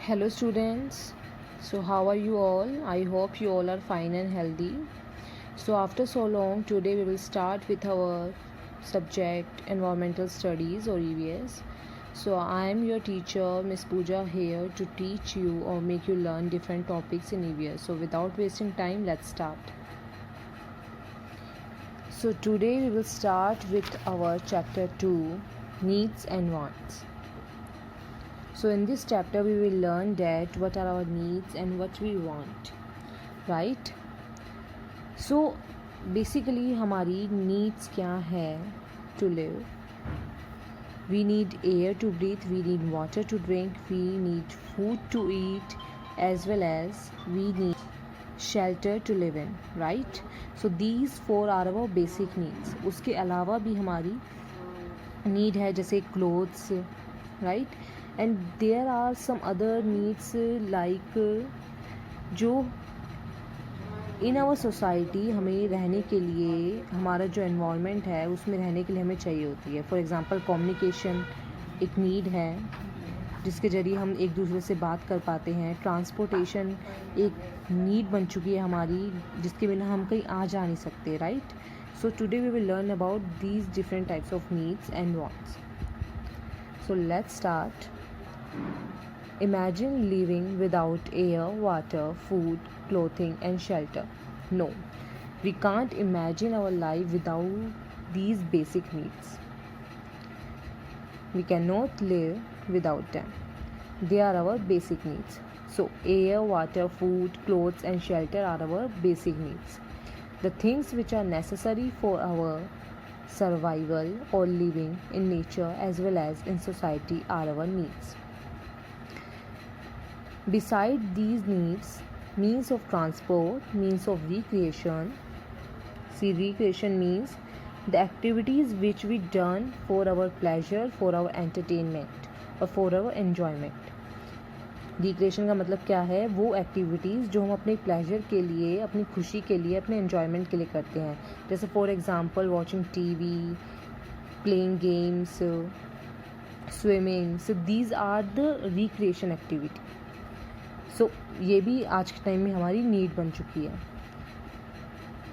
Hello students, so how are you all? I hope you all are fine and healthy. So after so long, today we will start with our subject Environmental Studies or EVS. So I am your teacher Miss Pooja here to teach you or make you learn different topics in EVS. So without wasting time, let's start. So today we will start with our chapter 2, Needs and Wants. So in this chapter we will learn that what are our needs and what we want, right? So basically हमारी needs क्या है to live? We need air to breathe, we need water to drink, we need food to eat, as well as we need shelter to live in, right? So these four are our basic needs. उसके अलावा भी हमारी need है जैसे clothes, right? And there are some other needs like जो in our society हमें रहने के लिए हमारा जो एनवायरनमेंट है उसमें रहने के लिए हमें चाहिए होती है. फॉर एग्ज़ाम्पल कम्युनिकेशन एक नीड है जिसके ज़रिए हम एक दूसरे से बात कर पाते हैं. ट्रांसपोर्टेशन एक नीड बन चुकी है हमारी जिसके बिना हम कहीं आ जा नहीं सकते, right? So today we will learn about these different types of needs and wants. So let's start. Imagine living without air, water, food, clothing, and shelter. No, we can't imagine our life without these basic needs. We cannot live without them. They are our basic needs. So, air, water, food, clothes, and shelter are our basic needs. The things which are necessary for our survival or living in nature as well as in society are our needs. Beside these needs, means of transport, means of recreation. See, recreation means the activities which we done for our pleasure, for our entertainment or for our enjoyment. Recreation का मतलब क्या है? वो activities जो हम अपने pleasure के लिए, अपनी खुशी के लिए, अपने एन्जॉयमेंट के लिए करते हैं. जैसे for example watching TV, playing games, swimming. So these are the recreation activity. So ये भी आज के टाइम में हमारी नीड बन चुकी है.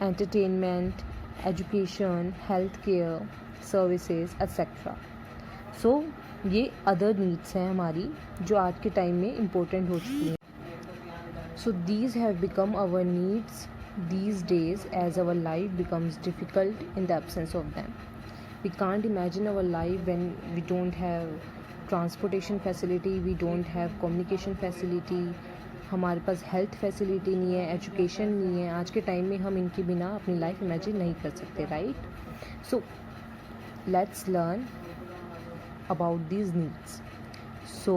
Entertainment, education, health care services etcetera. So ये अदर नीड्स हैं हमारी जो आज के टाइम में इम्पोर्टेंट हो चुकी हैं. So these have become our needs these days as our life becomes difficult in the absence of them. We can't imagine our life when we don't have transportation facility, we don't have communication facility, हमारे पास health facility नहीं है, education नहीं है. आज के time में हम इनके बिना अपनी लाइफ इमेजिन नहीं कर सकते, right? So let's learn about these needs. So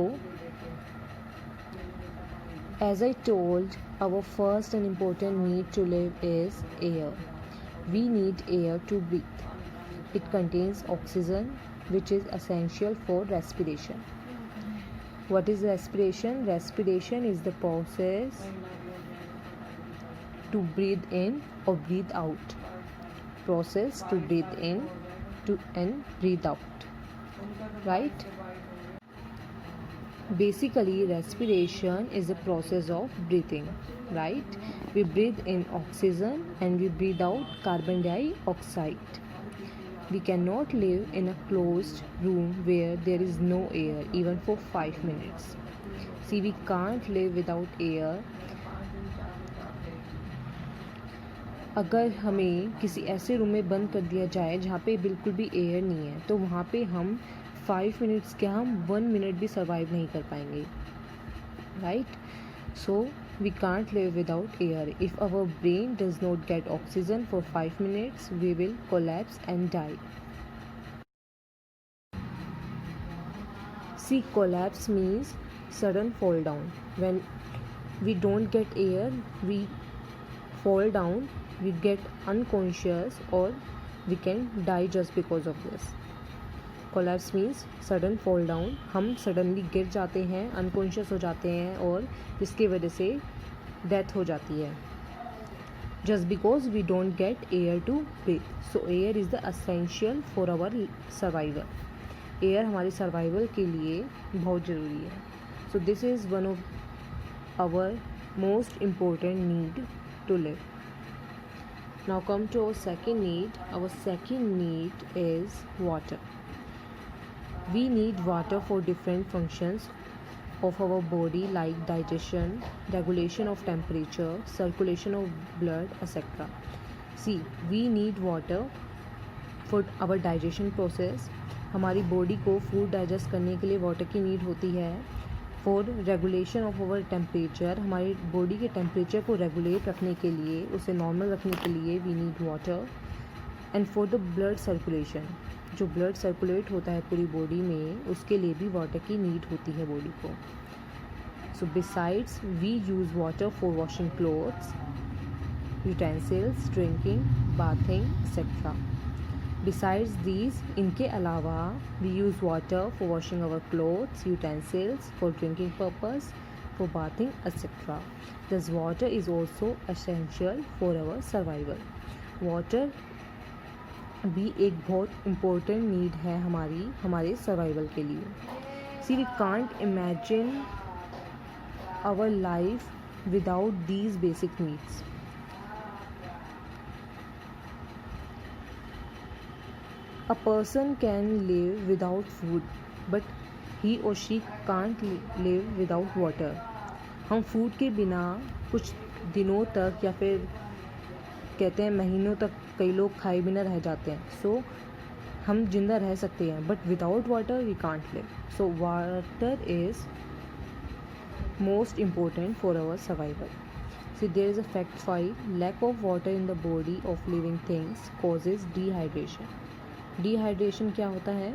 as I told, our first and important need to live is air. We need air to breathe. It contains oxygen, which is essential for respiration. What is respiration? Respiration is the process to breathe in or breathe out. Process to breathe in and breathe out. Right? Basically, respiration is the process of breathing, right? We breathe in oxygen and we breathe out carbon dioxide. We cannot live in a closed room where there is no air even for 5 minutes. See, we can't live without air. अगर हमें किसी ऐसे room में बंद कर दिया जाए जहाँ पे बिल्कुल भी एयर नहीं है तो वहाँ पे हम 5 मिनट्स क्या, हम 1 मिनट भी सर्वाइव नहीं कर पाएंगे, right? So we can't live without air. If our brain does not get oxygen for 5 minutes we will collapse and die. See, collapse means sudden fall down. When we don't get air we fall down, we get unconscious or we can die just because of this. Collapse means sudden fall down. हम suddenly गिर जाते हैं, unconscious हो जाते हैं और जिसकी वजह से डेथ हो जाती है just because we don't get air to breathe. So air is the essential for our survival. Air हमारी सर्वाइवल के लिए बहुत ज़रूरी है. So this is one of our most important need to live. Now come to our second need. Our second need is water. We need water for different functions of our body like digestion, regulation of temperature, circulation of blood, etc. See, we need water for our digestion process. हमारी body को food digest करने के लिए water की need होती है. For regulation of our temperature, हमारी body के टेम्परेचर को रेगुलेट रखने के लिए, उसे नॉर्मल रखने के लिए we need water. And for the blood circulation, जो ब्लड सर्कुलेट होता है पूरी बॉडी में, उसके लिए भी वाटर की नीड होती है बॉडी को. So besides we use water for washing clothes, utensils, drinking, bathing etcetera. Besides these, इनके अलावा we use water for washing our clothes, utensils, for drinking purpose, for bathing, etc. Thus water is also essential for our survival. Water भी एक बहुत important need है हमारे survival के लिए. See, we can't imagine our life without these basic needs. A person can live without food, but he or she can't live without water. हम food के बिना कुछ दिनों तक या फिर कहते हैं महीनों तक कई लोग खाए बिना रह जाते हैं. सो हम जिंदा रह सकते हैं, but without water we can't live. So water is most important for our survival. See, there is a fact 5. Lack of water in the body of living things causes dehydration. Dehydration क्या होता है?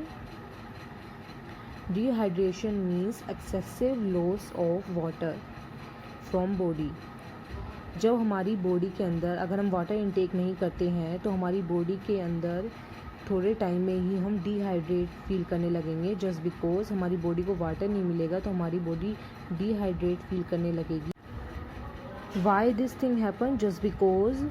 Dehydration means excessive loss of water from body. जब हमारी body के अंदर अगर हम water intake नहीं करते हैं तो हमारी बॉडी के अंदर थोड़े टाइम में ही हम डिहाइड्रेट फील करने लगेंगे. जस्ट बिकॉज हमारी बॉडी को वाटर नहीं मिलेगा तो हमारी बॉडी डिहाइड्रेट फील करने लगेगी. Why this thing happen? Just because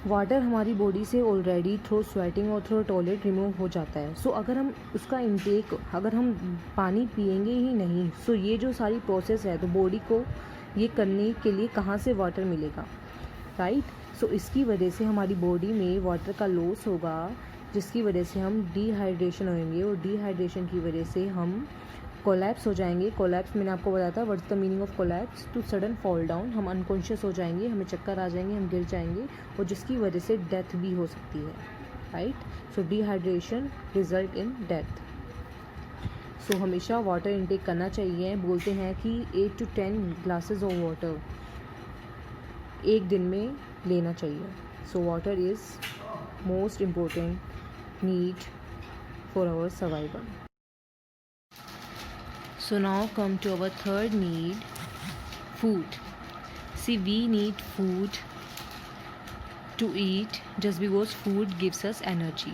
water हमारी बॉडी से ऑलरेडी थ्रू स्वेटिंग और थ्रू टॉयलेट रिमूव हो जाता है. सो अगर हम उसका इनटेक, अगर हम पानी पिएंगे ही नहीं, सो ये जो सारी प्रोसेस है तो बॉडी को ये करने के लिए कहाँ से वाटर मिलेगा, राइट? सो इसकी वजह से हमारी बॉडी में वाटर का लॉस होगा, जिसकी वजह से हम डिहाइड्रेशन होंगे और डिहाइड्रेशन की वजह से हम कोलैप्स हो जाएंगे. कोलैप्स मैंने आपको बताया था, what's the meaning of collapse? To sudden fall down. हम अनकॉन्शियस हो जाएंगे, हमें चक्कर आ जाएंगे, हम गिर जाएंगे और जिसकी वजह से डेथ भी हो सकती है, right? So dehydration result in death. So हमेशा वाटर इनटेक करना चाहिए. बोलते हैं कि 8 to 10 ग्लासेस ऑफ वाटर एक दिन में लेना चाहिए. So water is most important need for our survival. So now come to our third need, food. See, we need food to eat just because food gives us energy.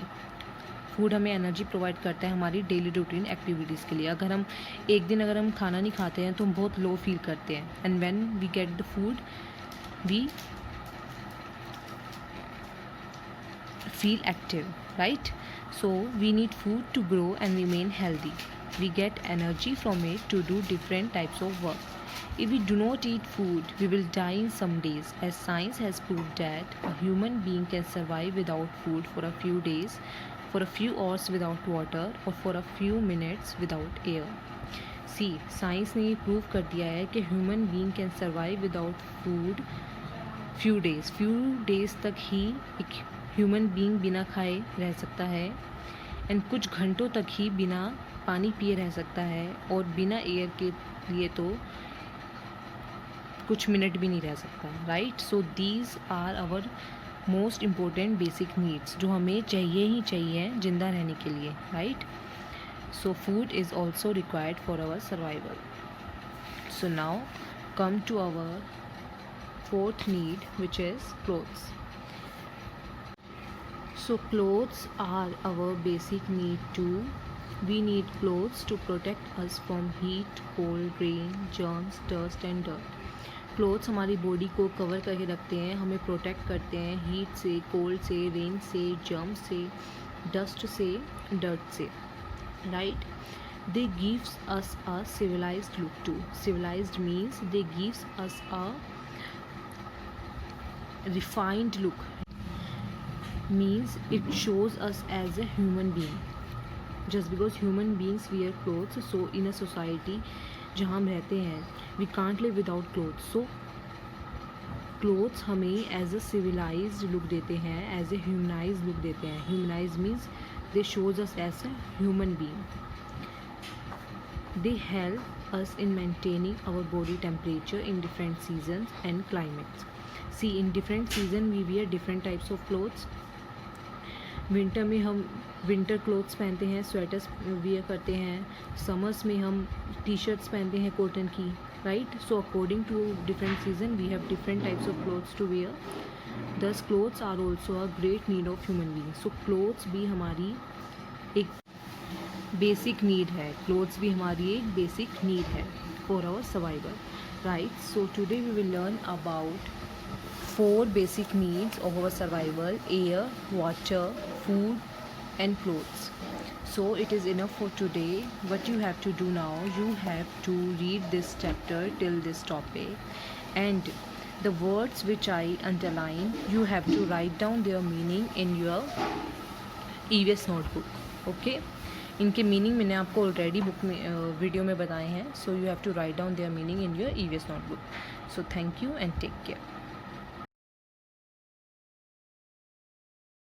Food हमें energy provide करता है हमारी daily routine activities के लिए. अगर हम एक दिन अगर हम खाना नहीं खाते हैं तो हम बहुत लो फील करते हैं. And when we get the food we feel active, right? So we need food to grow and remain healthy. We get energy from it to do different types of work. If we do not eat food, we will die in some days, as science has proved that a human being can survive without food for a few days, for a few hours without water, or for a few minutes without air. See, science ने ये prove कर दिया है कि human being can survive without food few days तक ही एक human being बिना खाए रह सकता है. एंड कुछ घंटों तक ही बिना पानी पिए रह सकता है, और बिना एयर के लिए तो कुछ मिनट भी नहीं रह सकता, right? So these are our most important basic needs जो हमें चाहिए ही चाहिए ज़िंदा रहने के लिए, right? So food is also required for our survival. So now come to our fourth need which is clothes. So clothes are our basic need too. We need clothes to protect us from heat, cold, rain, germs, dust and dirt. Clothes हमारी body को cover करके रखते हैं, हमें protect करते हैं heat से, cold से, रेन से, जर्म से, डस्ट से, डर्ट से, right? they gives us a civilized look too. Civilized means they gives us a refined look, means it shows us as a human being. Just because human beings wear clothes, so in a society जहाँ हम रहते हैं we can't live without clothes. So clothes हमें as a civilized look देते हैं, as a humanize look देते हैं. Humanize means they shows us as a human being. They help us in maintaining our body temperature in different seasons and climates. See in different season we wear different types of clothes. Winter में हम winter clothes पहनते हैं, sweaters wear करते हैं. Summers में हम T shirts पहनते हैं कॉटन की, right. So according to different season we have different types of clothes to wear. These clothes are also a great need of human being. So clothes भी हमारी एक बेसिक नीड है. Clothes भी हमारी एक बेसिक नीड है for our survival, right. So today we will learn about 4 basic needs of our survival: air, water, food and clothes. So it is enough for today. What you have to do now, you have to read this chapter till this topic, and the words which I underline, you have to write down their meaning in your EVS notebook. Okay, इनके meaning मैंने आपको already book में video में बताए हैं. So you have to write down their meaning in your EVS notebook. So thank you and take care.